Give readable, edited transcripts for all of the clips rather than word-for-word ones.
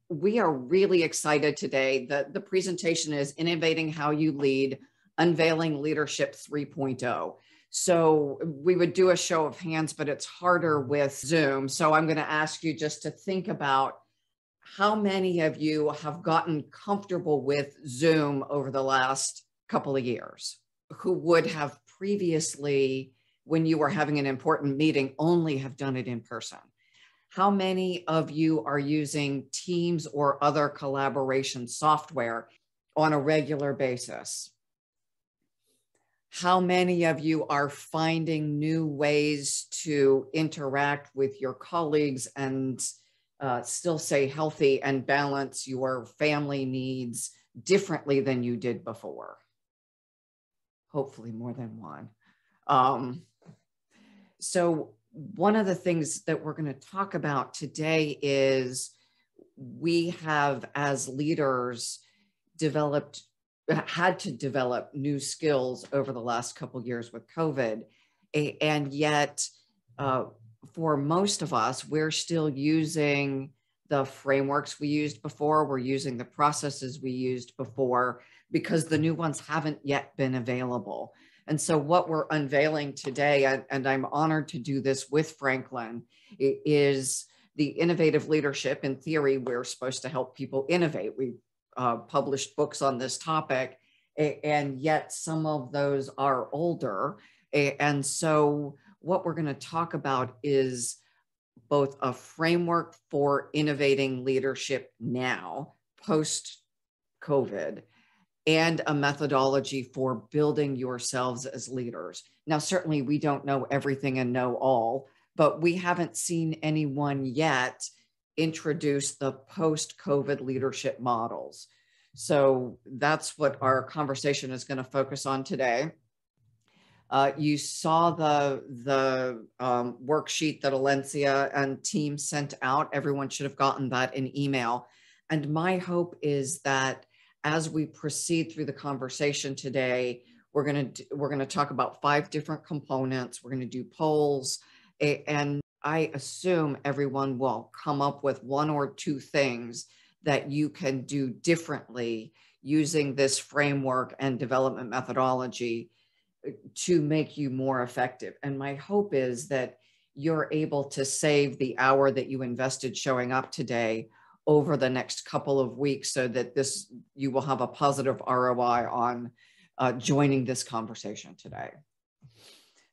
We are really excited today. The presentation is Innovating How You Lead, Unveiling Leadership 3.0. So we would do a show of hands, but it's harder with Zoom. So I'm going to ask you just to think about how many of you have gotten comfortable with Zoom over the last couple of years, who would have previously, when you were having an important meeting, only have done it in person. How many of you are using Teams or other collaboration software on a regular basis? How many of you are finding new ways to interact with your colleagues and still stay healthy and balance your family needs differently than you did before? Hopefully more than one. So one of the things that we're going to talk about today is we have, as leaders, had to develop new skills over the last couple of years with COVID. And yet, for most of us, we're still using the frameworks we used before. We're using the processes we used before because the new ones haven't yet been available. And so what we're unveiling today, and I'm honored to do this with Franklin, is the innovative leadership. In theory, we're supposed to help people innovate. We published books on this topic, and yet some of those are older. And so what we're going to talk about is both a framework for innovating leadership now, post-COVID, and a methodology for building yourselves as leaders. Now, certainly we don't know everything and know all, but we haven't seen anyone yet introduce the post-COVID leadership models. So that's what our conversation is going to focus on today. You saw the worksheet that Alencia and team sent out. Everyone should have gotten that in email. And my hope is that as we proceed through the conversation today, we're going to talk about 5 different components. We're going to do polls, and I assume everyone will come up with 1 or 2 things that you can do differently using this framework and development methodology to make you more effective. And my hope is that you're able to save the hour that you invested showing up today over the next couple of weeks, so that you will have a positive ROI on joining this conversation today.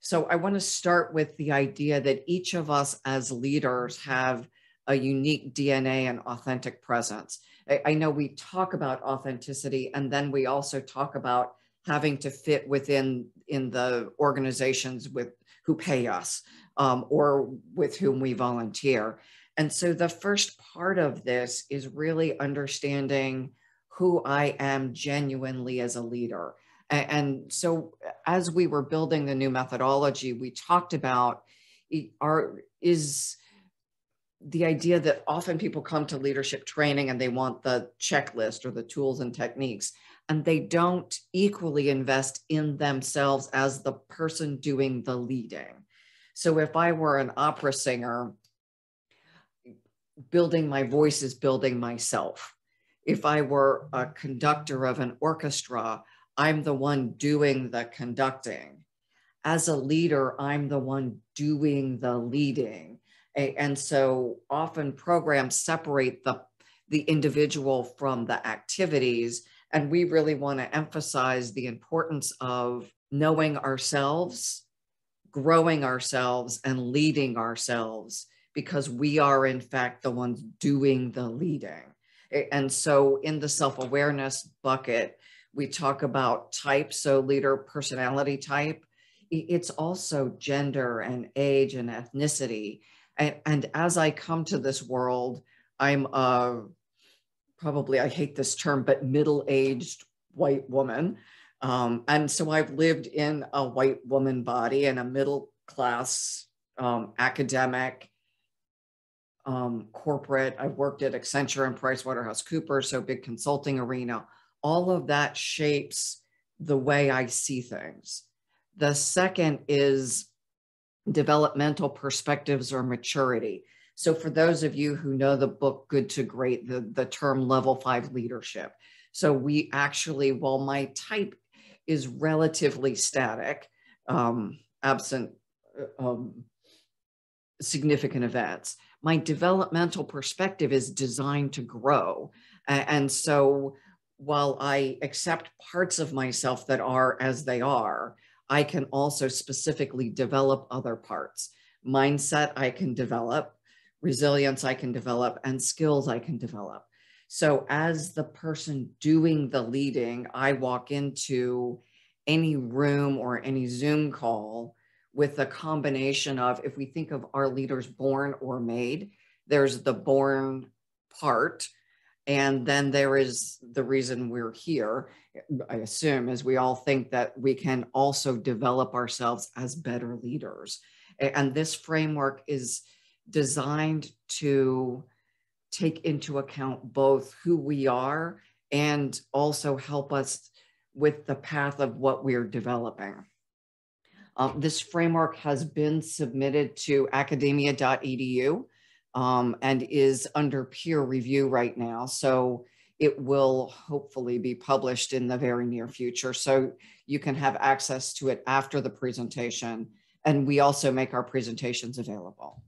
So I want to start with the idea that each of us as leaders have a unique DNA and authentic presence. I know we talk about authenticity, and then we also talk about having to fit within the organizations who pay us or with whom we volunteer. And so the first part of this is really understanding who I am genuinely as a leader. And so as we were building the new methodology, we talked about is the idea that often people come to leadership training and they want the checklist or the tools and techniques, and they don't equally invest in themselves as the person doing the leading. So if I were an opera singer, building my voice is building myself. If I were a conductor of an orchestra, I'm the one doing the conducting. As a leader, I'm the one doing the leading. And so often programs separate the individual from the activities. And we really want to emphasize the importance of knowing ourselves, growing ourselves, and leading ourselves, because we are, in fact, the ones doing the leading. And so in the self-awareness bucket, we talk about types, so leader personality type. It's also gender and age and ethnicity. And as I come to this world, I'm probably, I hate this term, but middle-aged white woman. And so I've lived in a white woman body and a middle-class academic, corporate. I've worked at Accenture and PricewaterhouseCoopers, so big consulting arena. All of that shapes the way I see things. The second is developmental perspectives or maturity. So for those of you who know the book Good to Great, the term level 5 leadership. So we actually, while my type is relatively static, absent significant events, my developmental perspective is designed to grow. And so while I accept parts of myself that are as they are, I can also specifically develop other parts. Mindset I can develop, resilience I can develop, and skills I can develop. So as the person doing the leading, I walk into any room or any Zoom call with a combination of, if we think of our leaders born or made, there's the born part, and then there is the reason we're here, I assume, is we all think that we can also develop ourselves as better leaders. And this framework is designed to take into account both who we are and also help us with the path of what we're developing. This framework has been submitted to academia.edu and is under peer review right now. So it will hopefully be published in the very near future. So you can have access to it after the presentation. And we also make our presentations available.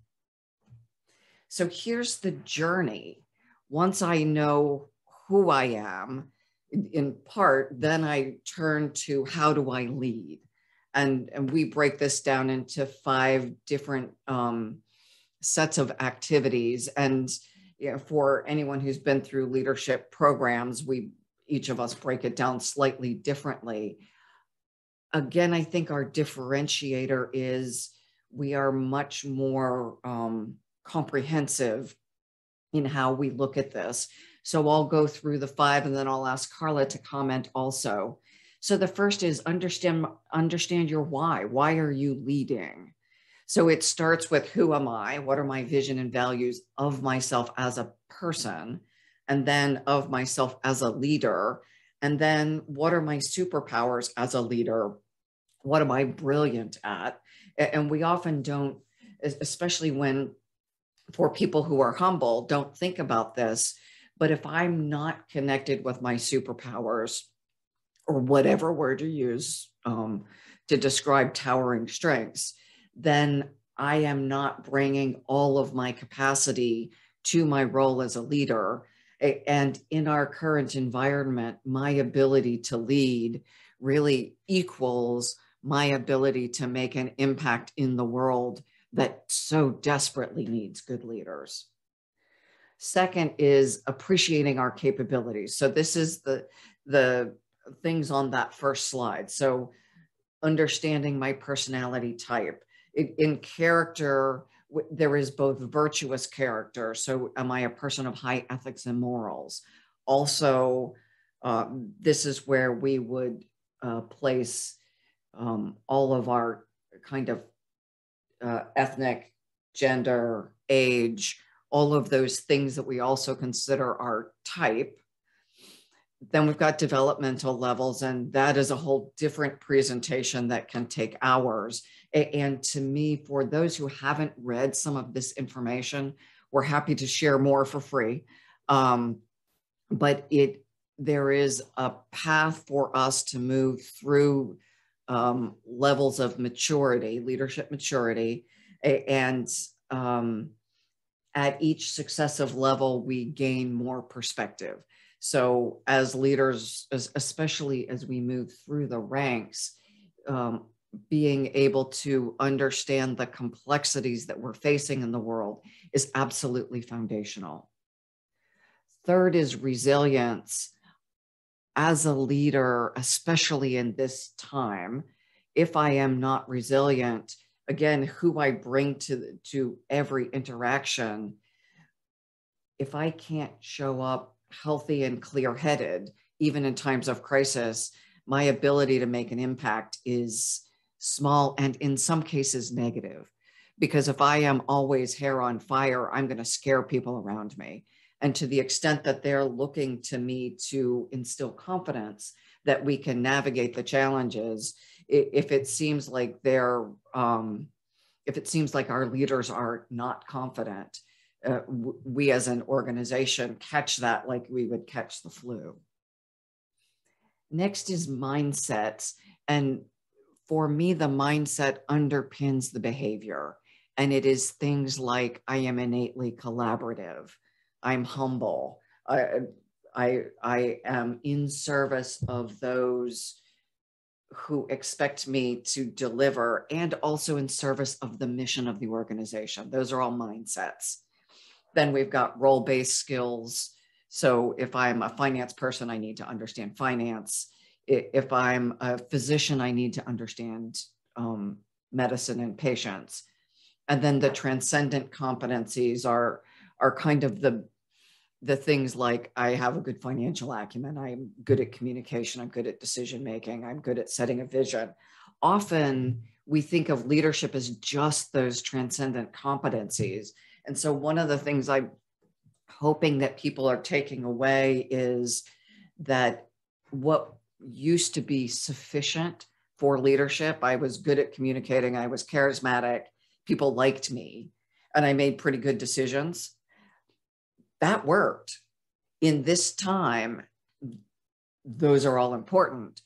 So here's the journey. Once I know who I am, in part, then I turn to how do I lead? And we break this down into 5 different sets of activities. And for anyone who's been through leadership programs, each of us break it down slightly differently. Again, I think our differentiator is we are much more comprehensive in how we look at this. So I'll go through the 5 and then I'll ask Carla to comment also. So the first is understand your why. Why are you leading? So it starts with who am I? What are my vision and values of myself as a person? And then of myself as a leader. And then what are my superpowers as a leader? What am I brilliant at? And we often don't, especially when for people who are humble, don't think about this. But if I'm not connected with my superpowers, or whatever word you use to describe towering strengths, then I am not bringing all of my capacity to my role as a leader. And in our current environment, my ability to lead really equals my ability to make an impact in the world that so desperately needs good leaders. Second is appreciating our capabilities. So this is the things on that first slide. So understanding my personality type. In character, there is both virtuous character. So am I a person of high ethics and morals? Also, this is where we would place all of our kind of ethnic, gender, age, all of those things that we also consider our type. Then we've got developmental levels, and that is a whole different presentation that can take hours. And to me, for those who haven't read some of this information, we're happy to share more for free. But there is a path for us to move through levels of maturity, leadership maturity, and at each successive level, we gain more perspective. So as leaders, especially as we move through the ranks, being able to understand the complexities that we're facing in the world is absolutely foundational. Third is resilience. As a leader, especially in this time, if I am not resilient, again, who I bring to every interaction, if I can't show up healthy and clear-headed, even in times of crisis, my ability to make an impact is small and in some cases negative. Because if I am always hair on fire, I'm going to scare people around me. And to the extent that they're looking to me to instill confidence that we can navigate the challenges, if it seems like our leaders are not confident, we as an organization catch that like we would catch the flu. Next is mindsets. And for me, the mindset underpins the behavior. And it is things like I am innately collaborative. I'm humble. I am in service of those who expect me to deliver, and also in service of the mission of the organization. Those are all mindsets. Then we've got role-based skills. So if I'm a finance person, I need to understand finance. If I'm a physician, I need to understand medicine and patients. And then the transcendent competencies are kind of the things like I have a good financial acumen, I'm good at communication, I'm good at decision making, I'm good at setting a vision. Often we think of leadership as just those transcendent competencies. And so one of the things I'm hoping that people are taking away is that what used to be sufficient for leadership, I was good at communicating, I was charismatic, people liked me, and I made pretty good decisions. That worked. In this time, those are all important,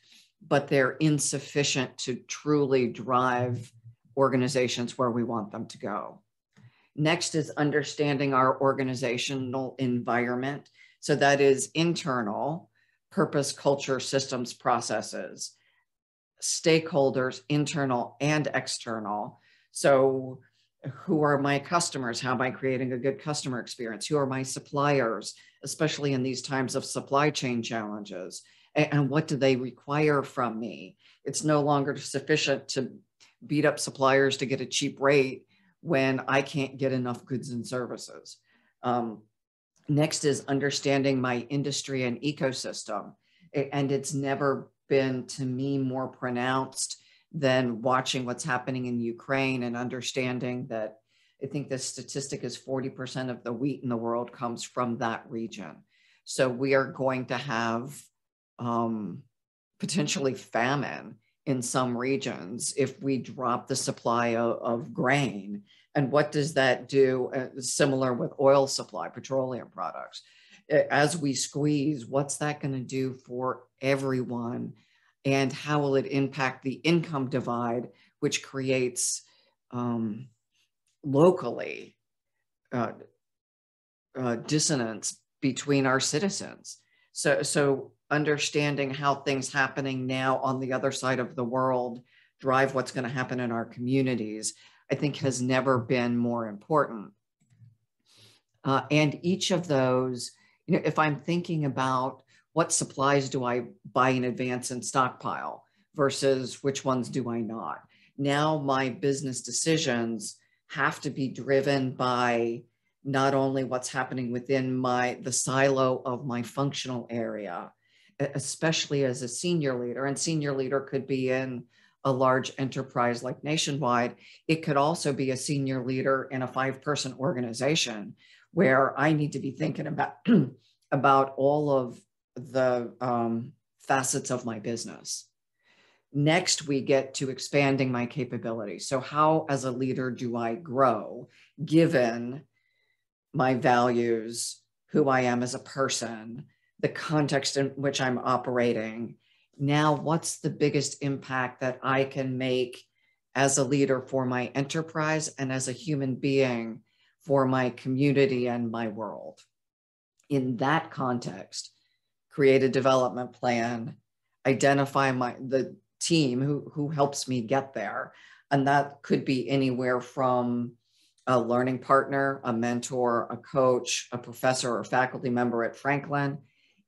but they're insufficient to truly drive organizations where we want them to go. Next is understanding our organizational environment. So that is internal, purpose, culture, systems, processes, stakeholders, internal and external. So who are my customers? How am I creating a good customer experience? Who are my suppliers, especially in these times of supply chain challenges? And what do they require from me? It's no longer sufficient to beat up suppliers to get a cheap rate when I can't get enough goods and services. Next is understanding my industry and ecosystem. And it's never been, to me, more pronounced than watching what's happening in Ukraine and understanding that I think the statistic is 40% of the wheat in the world comes from that region. So we are going to have potentially famine in some regions if we drop the supply of grain. And what does that do? Similar with oil supply, petroleum products. As we squeeze, what's that going to do for everyone? And how will it impact the income divide, which creates locally dissonance between our citizens? So understanding how things happening now on the other side of the world drive what's going to happen in our communities, I think has never been more important. And each of those, if I'm thinking about what supplies do I buy in advance and stockpile versus which ones do I not? Now my business decisions have to be driven by not only what's happening within the silo of my functional area, especially as a senior leader. And senior leader could be in a large enterprise like Nationwide. It could also be a senior leader in a 5-person organization where I need to be thinking about all of the facets of my business. Next, we get to expanding my capabilities. So how, as a leader, do I grow given my values, who I am as a person, the context in which I'm operating? Now, what's the biggest impact that I can make as a leader for my enterprise and as a human being for my community and my world? In that context, create a development plan, identify the team who helps me get there. And that could be anywhere from a learning partner, a mentor, a coach, a professor or faculty member at Franklin.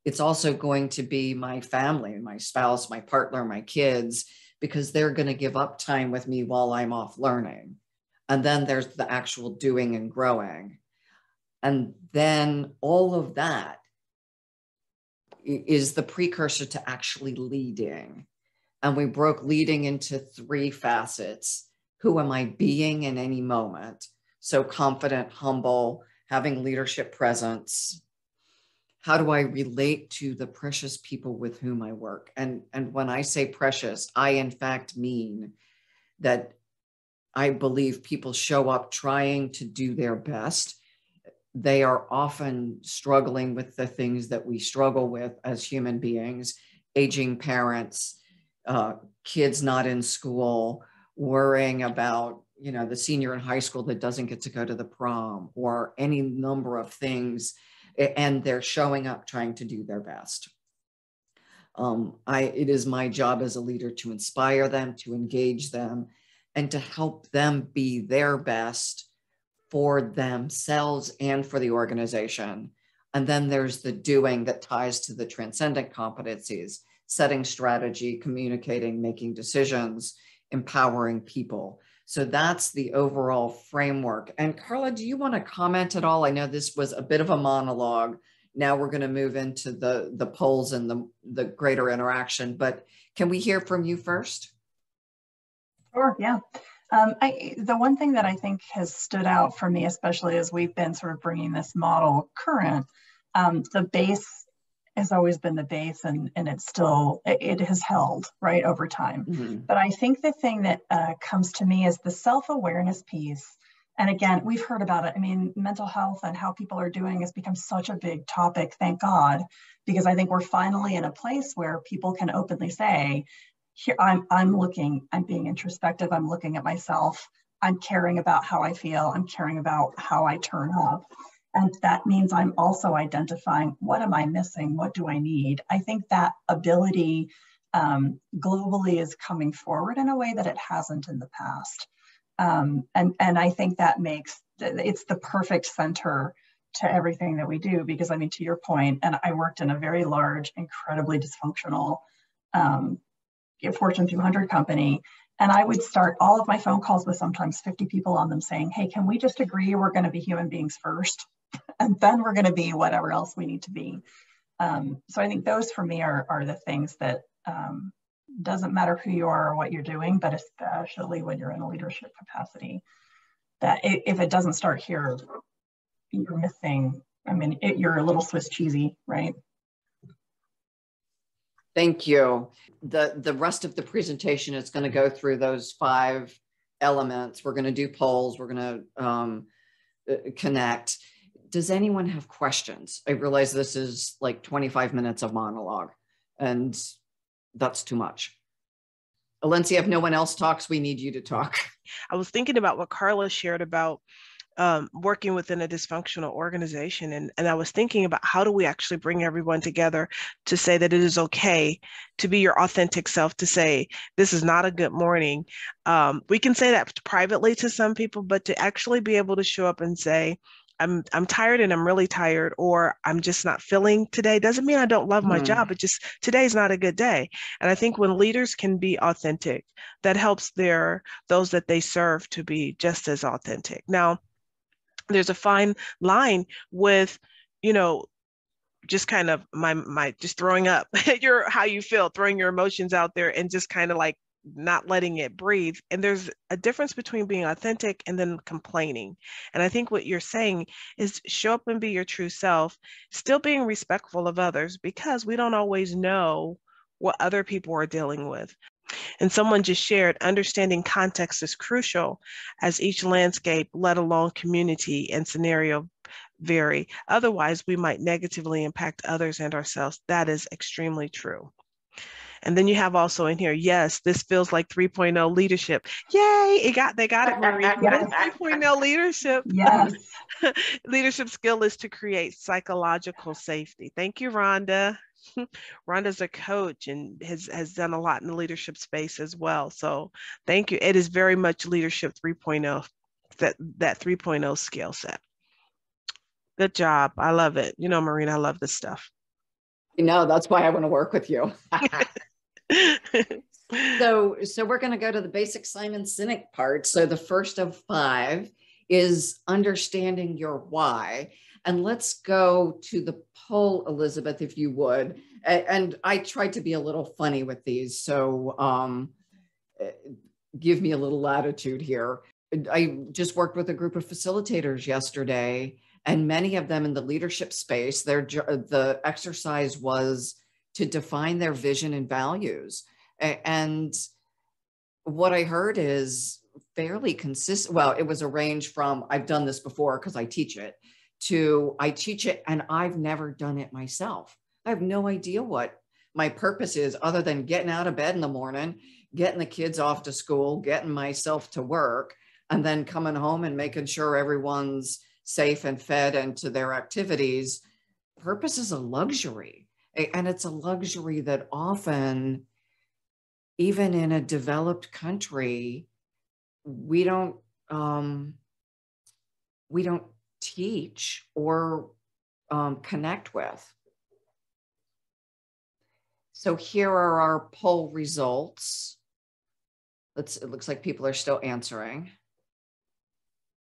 It's also going to be my family, my spouse, my partner, my kids, because they're going to give up time with me while I'm off learning. And then there's the actual doing and growing. And then all of that is the precursor to actually leading. And we broke leading into 3 facets. Who am I being in any moment? So confident, humble, having leadership presence. How do I relate to the precious people with whom I work? And when I say precious, I in fact mean that I believe people show up trying to do their best, they are often struggling with the things that we struggle with as human beings: aging parents, kids not in school, worrying about, the senior in high school that doesn't get to go to the prom, or any number of things, and they're showing up trying to do their best. It is my job as a leader to inspire them, to engage them, and to help them be their best for themselves and for the organization. And then there's the doing that ties to the transcendent competencies: setting strategy, communicating, making decisions, empowering people. So that's the overall framework. And Carla, do you want to comment at all? I know this was a bit of a monologue. Now we're going to move into the polls and the greater interaction, but can we hear from you first? Sure, yeah. The one thing that I think has stood out for me, especially as we've been sort of bringing this model current, the base has always been the base, and it has held, right, over time. Mm-hmm. But I think the thing that comes to me is the self-awareness piece. And again, we've heard about it. I mean, mental health and how people are doing has become such a big topic, thank God, because I think we're finally in a place where people can openly say, here, I'm being introspective, I'm looking at myself, I'm caring about how I feel, I'm caring about how I turn up. And that means I'm also identifying, what am I missing? What do I need? I think that ability globally is coming forward in a way that it hasn't in the past. And I think that it's the perfect center to everything that we do, because I mean, to your point, and I worked in a very large, incredibly dysfunctional Fortune 200 company. And I would start all of my phone calls with sometimes 50 people on them saying, hey, can we just agree we're going to be human beings first? And then we're going to be whatever else we need to be. So I think those for me are the things that doesn't matter who you are or what you're doing, but especially when you're in a leadership capacity, that if it doesn't start here, you're missing, you're a little Swiss cheesy, right? Thank you. The rest of the presentation is going to go through those 5 elements. We're going to do polls. We're going to connect. Does anyone have questions? I realize this is like 25 minutes of monologue, and that's too much. Alencia, if no one else talks, we need you to talk. I was thinking about what Carla shared about working within a dysfunctional organization. And I was thinking about, how do we actually bring everyone together to say that it is okay to be your authentic self, to say, this is not a good morning. We can say that privately to some people, but to actually be able to show up and say, I'm tired and I'm really tired, or I'm just not feeling today, doesn't mean I don't love my job. It just, today's not a good day. And I think when leaders can be authentic, that helps those that they serve to be just as authentic. Now, there's a fine line with, just kind of just throwing up how you feel, throwing your emotions out there and just kind of like not letting it breathe. And there's a difference between being authentic and then complaining. And I think what you're saying is show up and be your true self, still being respectful of others, because we don't always know what other people are dealing with. And someone just shared, understanding context is crucial, as each landscape, let alone community and scenario, vary. Otherwise, we might negatively impact others and ourselves. That is extremely true. And then you have also in here, yes, this feels like 3.0 leadership. Yay, they got it, Maureen. Yes. 3.0 leadership. Yes. Leadership skill is to create psychological safety. Thank you, Rhonda. Rhonda's a coach and has done a lot in the leadership space as well. So thank you. It is very much leadership 3.0, that 3.0 skill set. Good job. I love it. Maureen, I love this stuff. That's why I want to work with you. So we're going to go to the basic Simon Sinek part. So the first of 5 is understanding your why. And let's go to the poll, Elizabeth, if you would. And I tried to be a little funny with these, so give me a little latitude here. I just worked with a group of facilitators yesterday, and many of them in the leadership space, the exercise was to define their vision and values. And what I heard is fairly consistent. Well, it was a range from, I've done this before because I teach it, to I teach it and I've never done it myself. I have no idea what my purpose is other than getting out of bed in the morning, getting the kids off to school, getting myself to work, and then coming home and making sure everyone's safe and fed and to their activities. Purpose is a luxury. And it's a luxury that often, even in a developed country, we don't teach or connect with. So here are our poll results. It looks like people are still answering.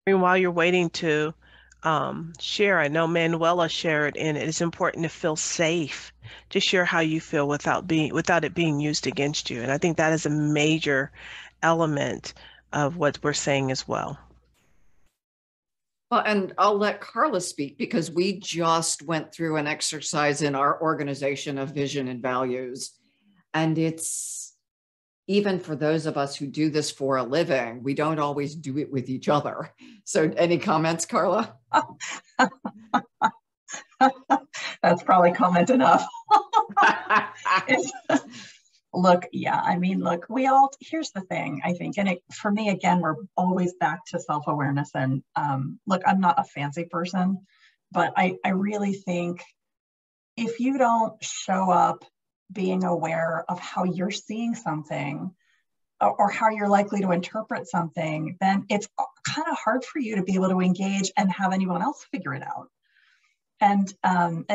And while you're waiting to share, I know Manuela shared, and it's important to feel safe to share how you feel without it being used against you. And I think that is a major element of what we're saying as well. Well, and I'll let Carla speak because we just went through an exercise in our organization of vision and values. And it's, even for those of us who do this for a living, we don't always do it with each other. So any comments, Carla? That's probably comment enough. Look, yeah, I mean, look, here's the thing, I think, and for me, again, we're always back to self-awareness. And look, I'm not a fancy person, but I really think if you don't show up being aware of how you're seeing something or how you're likely to interpret something, then it's kind of hard for you to be able to engage and have anyone else figure it out. And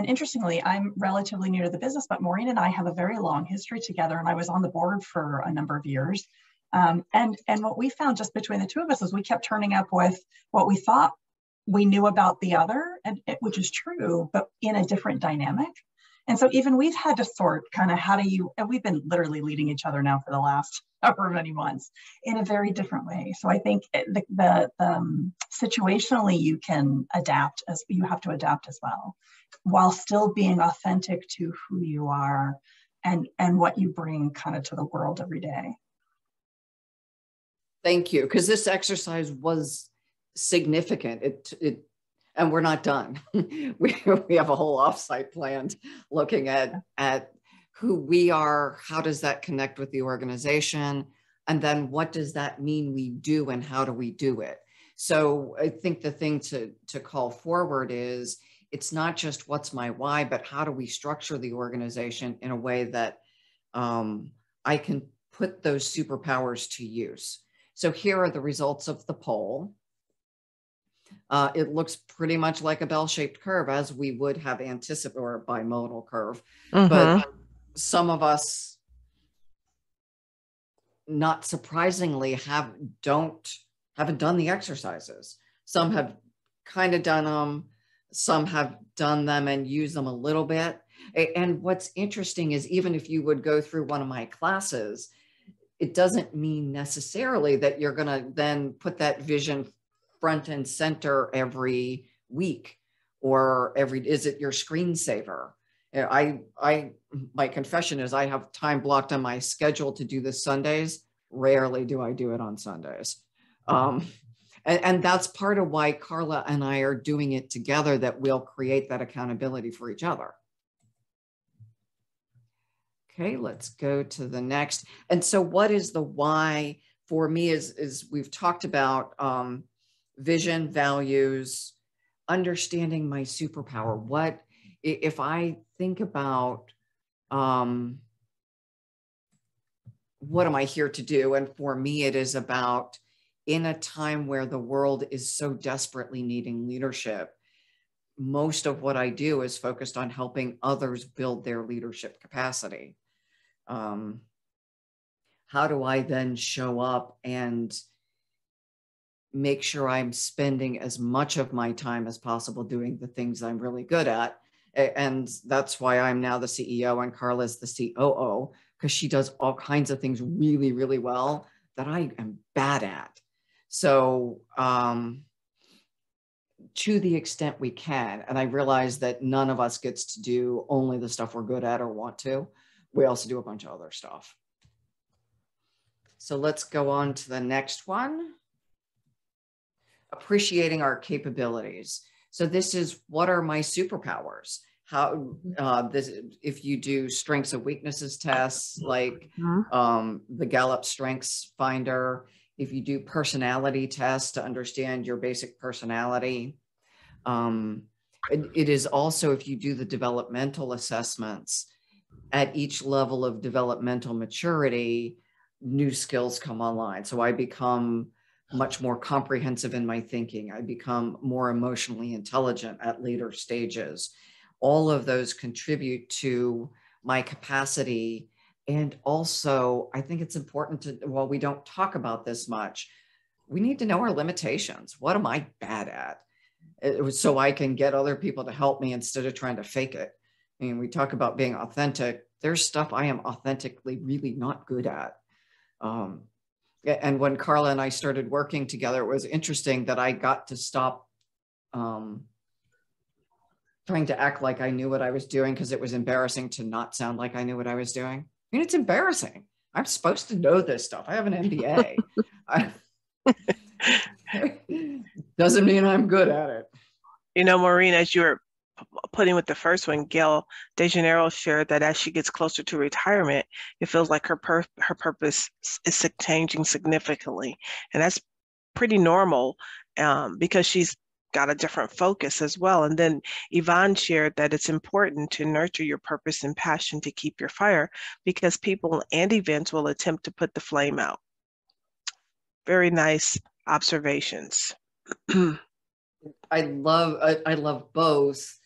interestingly, I'm relatively new to the business, but Maureen and I have a very long history together, and I was on the board for a number of years. And what we found just between the two of us is we kept turning up with what we thought we knew about the other, which is true, but in a different dynamic. And so even we've had to sort kind of and we've been literally leading each other now for the last however many months in a very different way. So I think situationally you can adapt, as you have to adapt as well, while still being authentic to who you are and what you bring kind of to the world every day. Thank you, because this exercise was significant. And we're not done. we have a whole offsite planned looking at who we are, how does that connect with the organization, and then what does that mean we do and how do we do it? So I think the thing to call forward is it's not just what's my why, but how do we structure the organization in a way that I can put those superpowers to use. So here are the results of the poll. It looks pretty much like a bell-shaped curve, as we would have anticipated, or a bimodal curve. Mm-hmm. But some of us, not surprisingly, haven't done the exercises. Some have kind of done them. Some have done them and used them a little bit. And what's interesting is even if you would go through one of my classes, it doesn't mean necessarily that you're going to then put that vision front and center every week, or is it your screensaver? My confession is I have time blocked on my schedule to do this Sundays. Rarely do I do it on Sundays. And that's part of why Carla and I are doing it together, that we'll create that accountability for each other. Okay, let's go to the next. And so what is the why for me is we've talked about vision, values, understanding my superpower. What if I think about what am I here to do? And for me, it is about, in a time where the world is so desperately needing leadership, most of what I do is focused on helping others build their leadership capacity. How do I then show up and make sure I'm spending as much of my time as possible doing the things I'm really good at? And that's why I'm now the CEO and Carla's the COO, because she does all kinds of things really, really well that I am bad at. So to the extent we can, and I realize that none of us gets to do only the stuff we're good at or want to, we also do a bunch of other stuff. So let's go on to the next one. Appreciating our capabilities. So this is, what are my superpowers? How if you do strengths and weaknesses tests, like the Gallup Strengths Finder, if you do personality tests to understand your basic personality, it is also, if you do the developmental assessments at each level of developmental maturity, new skills come online. So I become much more comprehensive in my thinking. I become more emotionally intelligent at later stages. All of those contribute to my capacity. And also, I think it's important to, while we don't talk about this much, we need to know our limitations. What am I bad at? So I can get other people to help me instead of trying to fake it. I mean, we talk about being authentic. There's stuff I am authentically really not good at. And when Carla and I started working together, it was interesting that I got to stop trying to act like I knew what I was doing, because it was embarrassing to not sound like I knew what I was doing. I mean, it's embarrassing. I'm supposed to know this stuff. I have an MBA. Doesn't mean I'm good at it. You know, Maureen, as you were putting with the first one, Gail DeGeneres shared that as she gets closer to retirement, it feels like her purpose is changing significantly. And that's pretty normal because she's got a different focus as well. And then Yvonne shared that it's important to nurture your purpose and passion to keep your fire, because people and events will attempt to put the flame out. Very nice observations. I love both.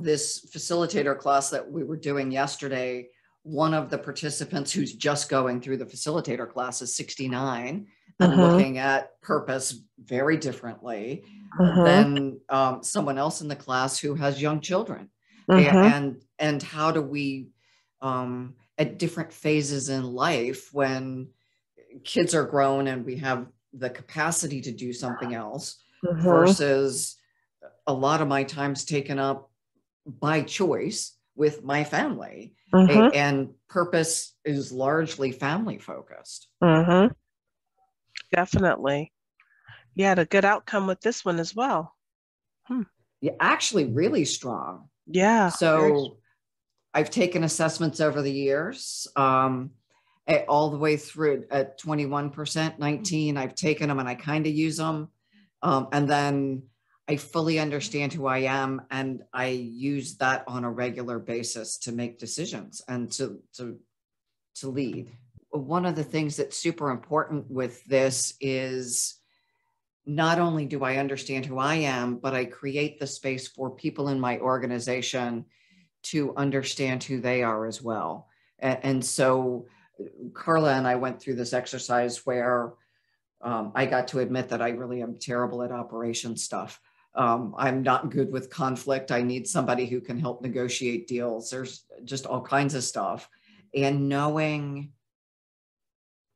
This facilitator class that we were doing yesterday, one of the participants who's just going through the facilitator class is 69 and looking at purpose very differently than someone else in the class who has young children. And how do we, at different phases in life, when kids are grown and we have the capacity to do something else, versus a lot of my time's taken up by choice with my family. And purpose is largely family focused. Definitely. You had a good outcome with this one as well. Yeah, actually really strong. Yeah. So I've taken assessments over the years, all the way through at 21%, 19, I've taken them and I kind of use them. And then I fully understand who I am, and I use that on a regular basis to make decisions and to lead. One of the things that's super important with this is not only do I understand who I am, but I create the space for people in my organization to understand who they are as well. And so Carla and I went through this exercise where I got to admit that I really am terrible at operations stuff. I'm not good with conflict. I need somebody who can help negotiate deals. There's just all kinds of stuff. And knowing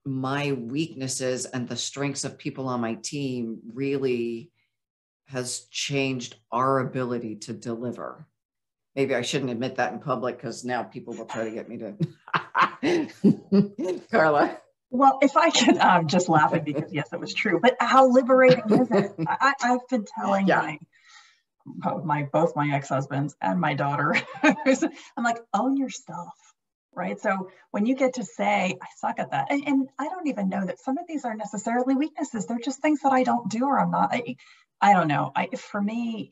my weaknesses and the strengths of people on my team really has changed our ability to deliver. Maybe I shouldn't admit that in public, because now people will try to get me to. Carla. Well, if I could, just laughing because yes, it was true, but how liberating is it? I've been telling both my ex-husbands and my daughter, I'm like, own your stuff, right? So when you get to say, I suck at that, and I don't even know that some of these are necessarily weaknesses. They're just things that I don't do, or I'm not, I don't know. For me,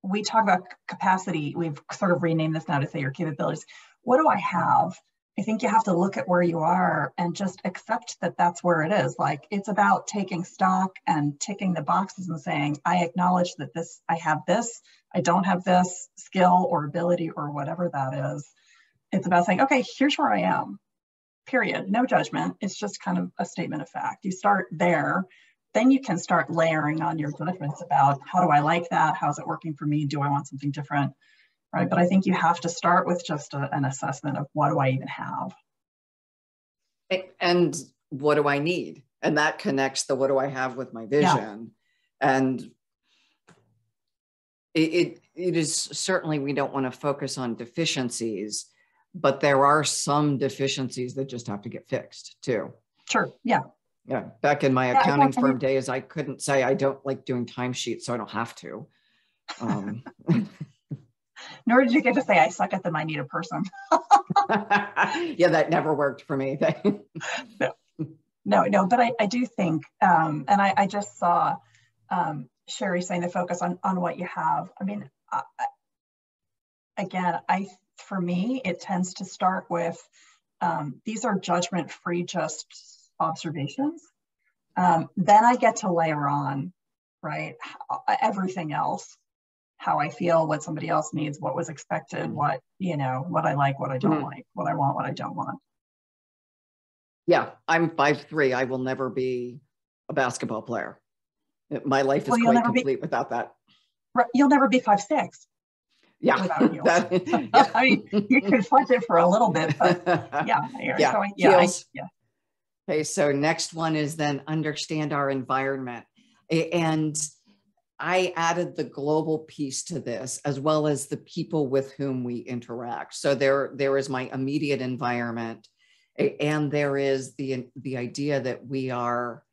we talk about capacity. We've sort of renamed this now to say your capabilities. What do I have? I think you have to look at where you are and just accept that that's where it is. Like, it's about taking stock and ticking the boxes and saying, I acknowledge that I have this, I don't have this skill or ability or whatever that is. It's about saying, okay, here's where I am, period. No judgment. It's just kind of a statement of fact. You start there, then you can start layering on your judgments about, how do I like that? How's it working for me? Do I want something different? Right. But I think you have to start with just an assessment of, what do I even have? And what do I need? And that connects the what do I have with my vision. Yeah. And it is certainly, we don't want to focus on deficiencies, but there are some deficiencies that just have to get fixed too. Sure. Yeah. Yeah. Back in my accounting firm days, I couldn't say I don't like doing timesheets, so I don't have to. Nor did you get to say, I suck at them, I need a person. Yeah, that never worked for me. No, but I do think, and I just saw Sherry saying the focus on what you have. I mean, again, for me, it tends to start with, these are judgment-free, just observations. Then I get to layer on, right, everything else, how I feel, what somebody else needs, what was expected, what I like, what I don't like, what I want, what I don't want. Yeah, I'm 5'3". I will never be a basketball player. My life is quite complete without that. You'll never be 5'6". Yeah. Without heels. Yeah. I mean, you can fudge it for a little bit, but yeah. Yeah. So, heels. Yeah. Okay, so next one is then understand our environment. And I added the global piece to this, as well as the people with whom we interact. So there is my immediate environment, and there is the idea that we are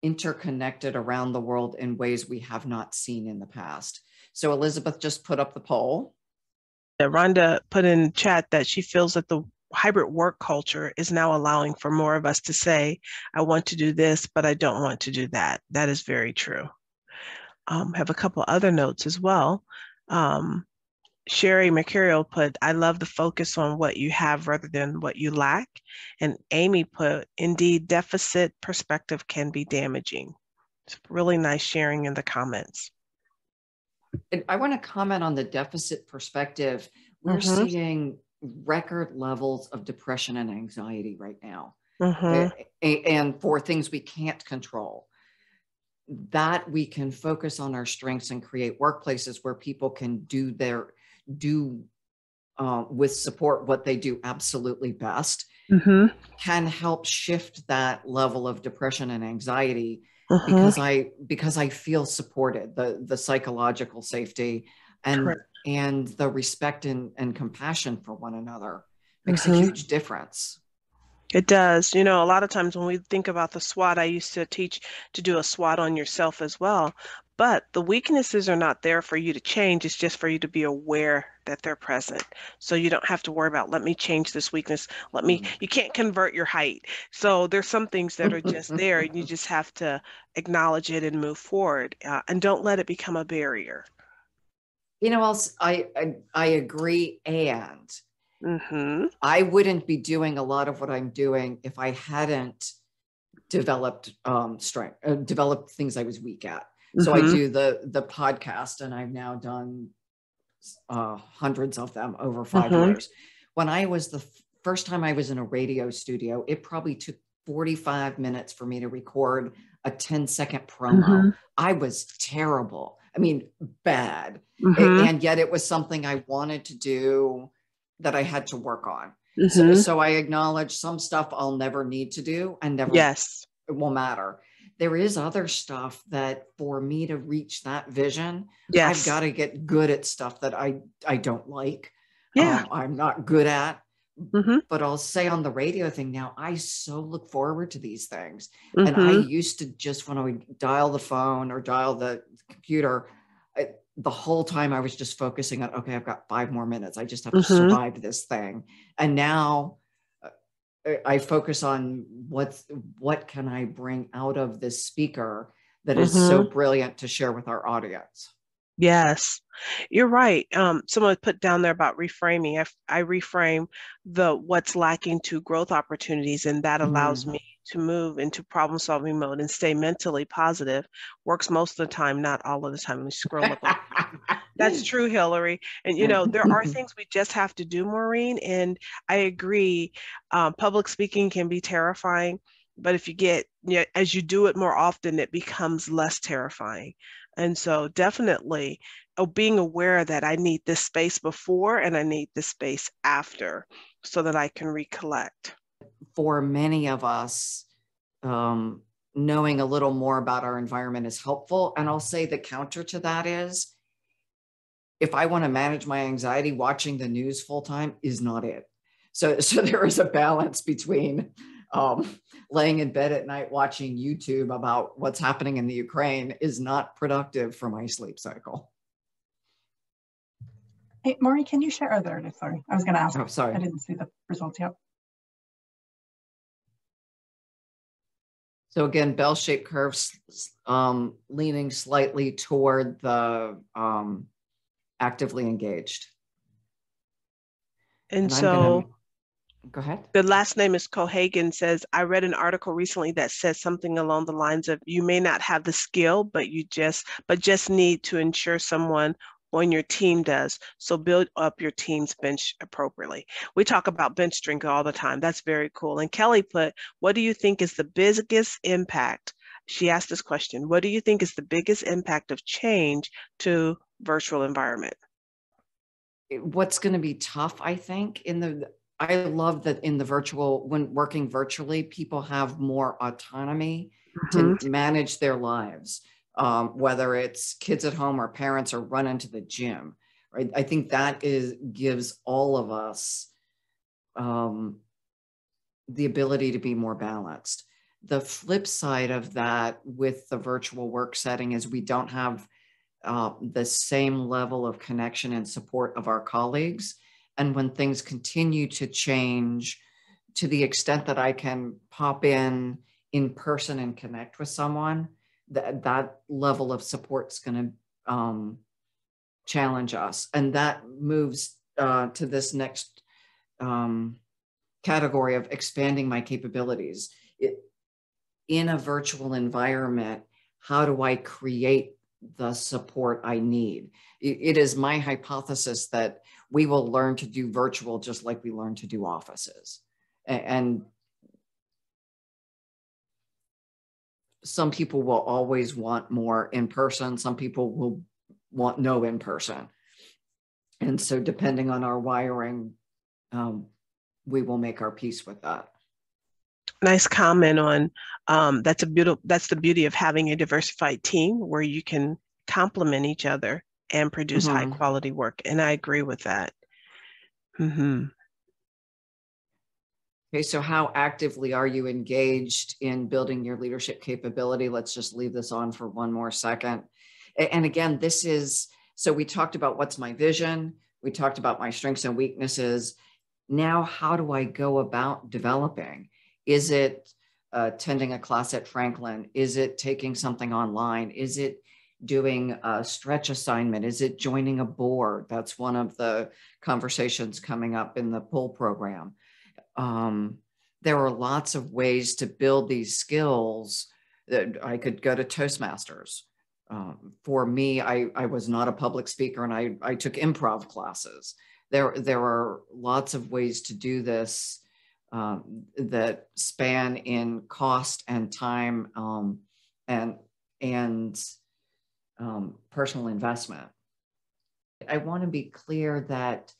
interconnected around the world in ways we have not seen in the past. So Elizabeth just put up the poll. Rhonda put in chat that she feels that the hybrid work culture is now allowing for more of us to say, I want to do this, but I don't want to do that. That is very true. Have a couple other notes as well. Sherry Mercurial put, I love the focus on what you have rather than what you lack. And Amy put, indeed, deficit perspective can be damaging. It's really nice sharing in the comments. I want to comment on the deficit perspective. We're seeing record levels of depression and anxiety right now. And for things we can't control, that we can focus on our strengths and create workplaces where people can do with support what they do absolutely best, can help shift that level of depression and anxiety, because I feel supported, the psychological safety and the respect and compassion for one another makes a huge difference. It does. A lot of times when we think about the SWOT, I used to teach to do a SWOT on yourself as well. But the weaknesses are not there for you to change. It's just for you to be aware that they're present. So you don't have to worry about, let me change this weakness. You can't convert your height. So there's some things that are just there, and you just have to acknowledge it and move forward, and don't let it become a barrier. I agree. And I wouldn't be doing a lot of what I'm doing if I hadn't developed developed things I was weak at. So I do the podcast, and I've now done hundreds of them over 5 years. When I was the first time I was in a radio studio, it probably took 45 minutes for me to record a 10-second promo. I was terrible. I mean, bad. And yet it was something I wanted to do that I had to work on. So I acknowledge some stuff I'll never need to do, and never it will matter. There is other stuff that for me to reach that vision, I've got to get good at stuff that I don't like. I'm not good at. But I'll say on the radio thing now, I so look forward to these things. And I used to just, when I would dial the phone or dial the computer, the whole time I was just focusing on, okay, I've got 5 more minutes. I just have to survive this thing. And now I focus on what can I bring out of this speaker that is so brilliant to share with our audience. Yes, you're right. Someone put down there about reframing. I reframe what's lacking to growth opportunities, and that allows me to move into problem solving mode and stay mentally positive. Works most of the time, not all of the time. Let me scroll up. That's true, Hillary. And, there are things we just have to do, Maureen. And I agree. Public speaking can be terrifying, but if as you do it more often, it becomes less terrifying. And so definitely being aware that I need this space before and I need this space after so that I can recollect. For many of us, knowing a little more about our environment is helpful. And I'll say the counter to that is, if I want to manage my anxiety, watching the news full time is not it. So there is a balance between laying in bed at night watching YouTube about what's happening in the Ukraine is not productive for my sleep cycle. Hey, Maureen, can you share? Oh, there it is. Sorry, I was going to ask. Oh, sorry. I didn't see the results yet. So again, bell-shaped curves, leaning slightly toward the actively engaged. And so go ahead. The last name is Cohagen says, I read an article recently that says something along the lines of, you may not have the skill, but just need to ensure someone on your team does. So build up your team's bench appropriately. We talk about bench strength all the time. That's very cool. And Kelly put, what do you think is the biggest impact? She asked this question, what do you think is the biggest impact of change to virtual environment? What's going to be tough, I think, I love that in the virtual, when working virtually, people have more autonomy to manage their lives, whether it's kids at home or parents or run into the gym, right? I think that gives all of us the ability to be more balanced. The flip side of that with the virtual work setting is we don't have the same level of connection and support of our colleagues. And when things continue to change, to the extent that I can pop in person and connect with someone, that level of support is going to challenge us. And that moves to this next category of expanding my capabilities. In a virtual environment, how do I create the support I need? It is my hypothesis that we will learn to do virtual just like we learn to do offices. And some people will always want more in person. Some people will want no in person. And so depending on our wiring, we will make our peace with that. Nice comment on that's the beauty of having a diversified team where you can complement each other and produce high quality work. And I agree with that. Okay, so how actively are you engaged in building your leadership capability? Let's just leave this on for one more second. And again, so we talked about what's my vision. We talked about my strengths and weaknesses. Now, how do I go about developing? Is it attending a class at Franklin? Is it taking something online? Is it doing a stretch assignment? Is it joining a board? That's one of the conversations coming up in the pull program. There are lots of ways to build these skills. That I could go to Toastmasters. For me, I was not a public speaker, and I took improv classes. There are lots of ways to do this that span in cost and time and personal investment. I want to be clear that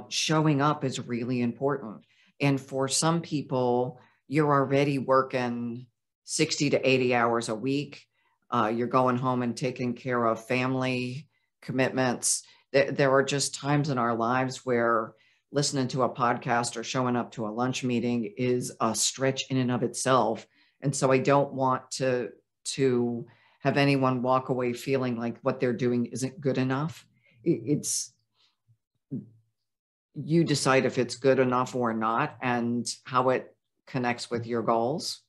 showing up is really important. And for some people, you're already working 60 to 80 hours a week. You're going home and taking care of family commitments. There are just times in our lives where listening to a podcast or showing up to a lunch meeting is a stretch in and of itself. And so I don't want to have anyone walk away feeling like what they're doing isn't good enough. It's you decide if it's good enough or not and how it connects with your goals.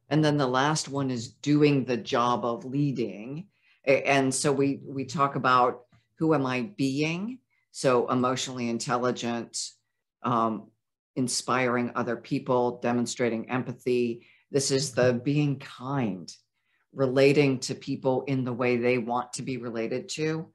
And then the last one is doing the job of leading. And so we talk about, who am I being? So emotionally intelligent, inspiring other people, demonstrating empathy. This is the being kind, relating to people in the way they want to be related to.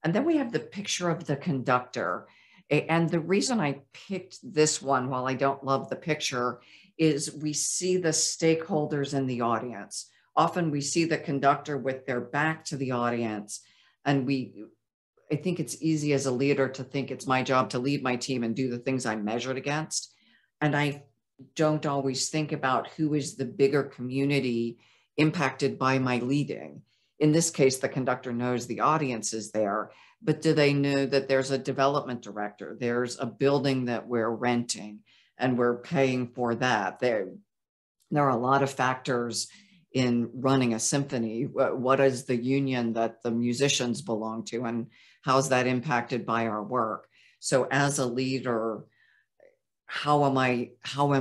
And then we have the picture of the conductor. And the reason I picked this one, while I don't love the picture, is we see the stakeholders in the audience. Often we see the conductor with their back to the audience. And I think it's easy as a leader to think it's my job to lead my team and do the things I'm measured against. And I don't always think about who is the bigger community impacted by my leading. In this case, the conductor knows the audience is there, but do they know that there's a development director? There's a building that we're renting and we're paying for that. There are a lot of factors in running a symphony? What is the union that the musicians belong to, and how's that impacted by our work? So as a leader, how am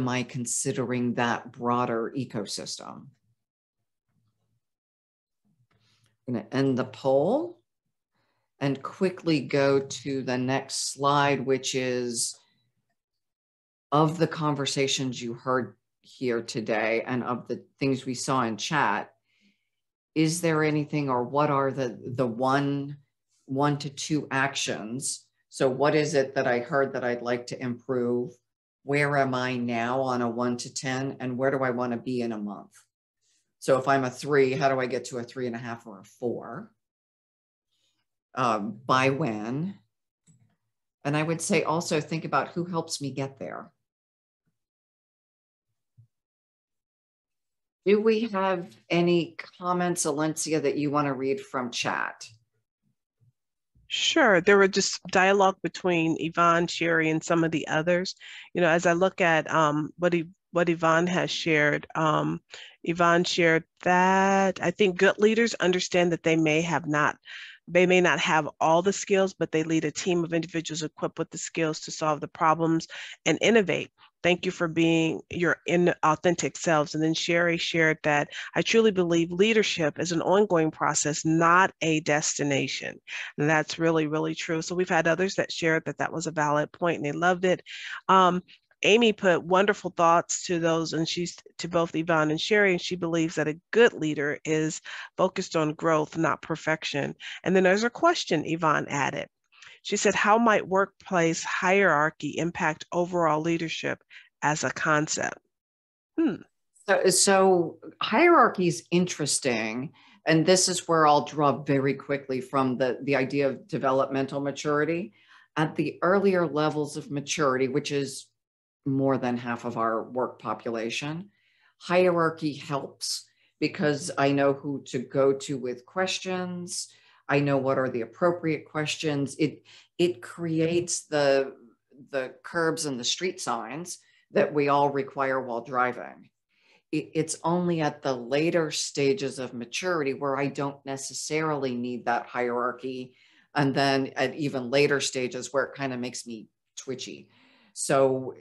I considering that broader ecosystem? I'm going to end the poll and quickly go to the next slide, which is, of the conversations you heard here today and of the things we saw in chat, is there anything, or what are the one to two actions? So what is it that I heard that I'd like to improve? Where am I now on a 1 to 10? And where do I want to be in a month? So if I'm a 3, how do I get to a 3.5 or a 4? By when? And I would say also think about who helps me get there. Do we have any comments, Alencia, that you want to read from chat? Sure. There were just dialogue between Yvonne, Sherry, and some of the others. You know, as I look at what Yvonne has shared, Yvonne shared that I think good leaders understand that they may not have all the skills, but they lead a team of individuals equipped with the skills to solve the problems and innovate. Thank you for being your authentic selves. And then Sherry shared that I truly believe leadership is an ongoing process, not a destination. And that's really, really true. So we've had others that shared that was a valid point and they loved it. Amy put wonderful thoughts to those, and she's to both Yvonne and Sherry, and she believes that a good leader is focused on growth, not perfection. And then there's a question Yvonne added. She said, how might workplace hierarchy impact overall leadership as a concept? So hierarchy is interesting. And this is where I'll draw very quickly from the idea of developmental maturity. At the earlier levels of maturity, which is more than half of our work population, hierarchy helps because I know who to go to with questions. I know what are the appropriate questions. It creates the curbs and the street signs that we all require while driving. It's only at the later stages of maturity where I don't necessarily need that hierarchy. And then at even later stages where it kind of makes me twitchy. So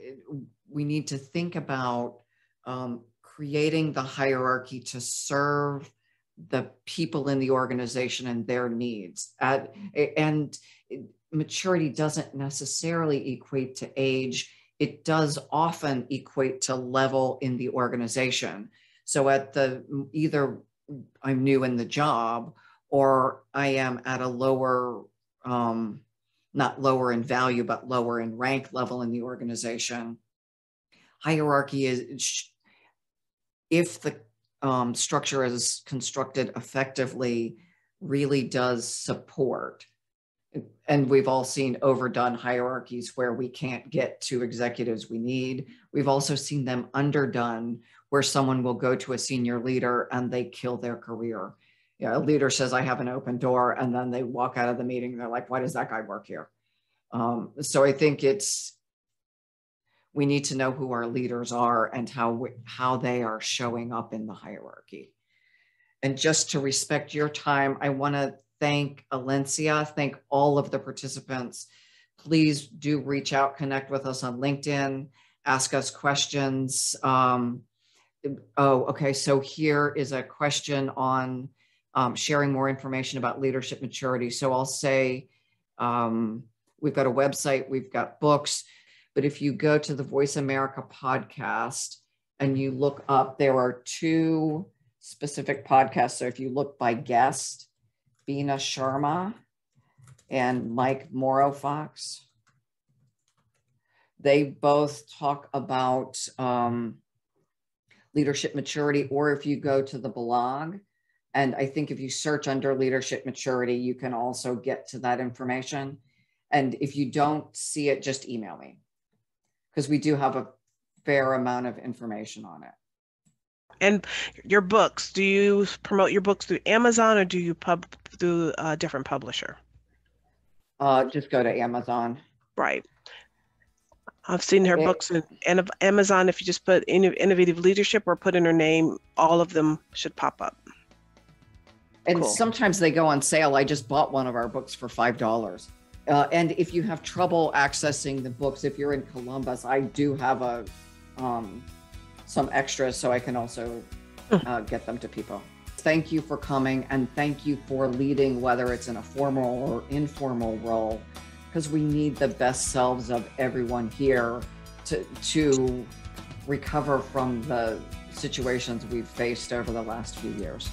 we need to think about creating the hierarchy to serve the people in the organization and their needs. And maturity doesn't necessarily equate to age. It does often equate to level in the organization. So either I'm new in the job or I am at a lower, not lower in value, but lower in rank level in the organization. Hierarchy is, if the structure is constructed effectively, really does support. And we've all seen overdone hierarchies where we can't get to executives we need. We've also seen them underdone where someone will go to a senior leader and they kill their career. You know, a leader says, I have an open door, and then they walk out of the meeting and they're like, why does that guy work here? So I think we need to know who our leaders are and how they are showing up in the hierarchy. And just to respect your time, I want to thank Alencia, thank all of the participants. Please do reach out, connect with us on LinkedIn, ask us questions. Okay, so here is a question on sharing more information about leadership maturity. So I'll say, we've got a website, we've got books, but if you go to the Voice America podcast and you look up, there are 2 specific podcasts. So if you look by guest, Beena Sharma and Mike Morofox, they both talk about leadership maturity. Or if you go to the blog, and I think if you search under leadership maturity, you can also get to that information. And if you don't see it, just email me, because we do have a fair amount of information on it. And your books, do you promote your books through Amazon or do you through a different publisher? Just go to Amazon. Right. I've seen her books in Amazon. If you just put Innovative Leadership or put in her name, all of them should pop up. And cool. Sometimes they go on sale. I just bought one of our books for $5. And if you have trouble accessing the books, if you're in Columbus, I do have some extras so I can also get them to people. Thank you for coming, and thank you for leading, whether it's in a formal or informal role, because we need the best selves of everyone here to recover from the situations we've faced over the last few years.